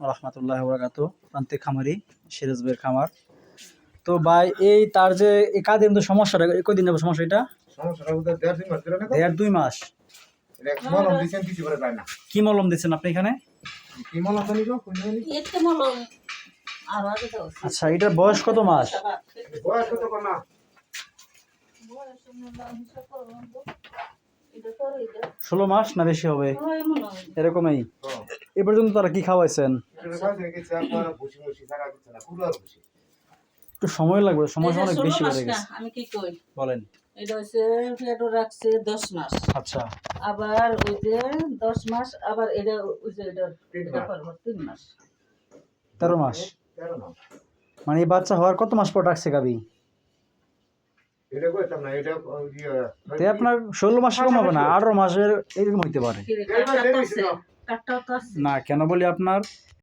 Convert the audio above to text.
রহমতুল্লাহ বরকাত প্রান্তিক খামারি সিরাজ ভাইয়ের খামার। তো ভাই এই তার যে কাদের মধ্যে সমস্যাটা কয়দিন যাবে সমস্যা এটা? সমস্যাটা বোধহয় 1.5-2 মাস ধরে না। 1.5-2 মাস। এটা মলম দিছেন কিছু করে পায় না। কি মলম দিচ্ছেন আপনি এখানে? কি মলম জানি গো কোন জানি? এতে মলম আর আগে দাও। আচ্ছা এটার বয়স কত মাস? বয়স কত কর না? বয়স মলম হিসাব করব। এটা তো এটা 16 মাস না বেশি হবে হয় মলম। এরকমই। হ্যাঁ। এ পর্যন্ত তারা কি খাওয়াইছেন? এটা কাছে গেছে আপনার ভুসি ছাড়া কিছু না, পুরো আর ভুসি। একটু সময় লাগবে, সময় এটা অনেক 16 বেশি মাস বেড়ে না, গেছে। আমি কি কই বলেন। এটা হচ্ছে ফেটো রাখছে 10 মাস। আচ্ছা আবার ওই যে 10 মাস আবার এটা ওই যে এটা 3 এটা মাস। পর 3 মাস। 13 মাস। 13 মাস। মানে এই বাচ্চা হওয়ার কত মাস পর রাখছে গাবি? এটা কইতাম না, এটা তে আপনার 16 মাস কম হবে না, 18 মাসের এরকম হইতে পারে। কি রে, দেড় মাস কাটটা দেরি আছে, ছিল। কাটটাও তো আছে। না কেন বলি আপনার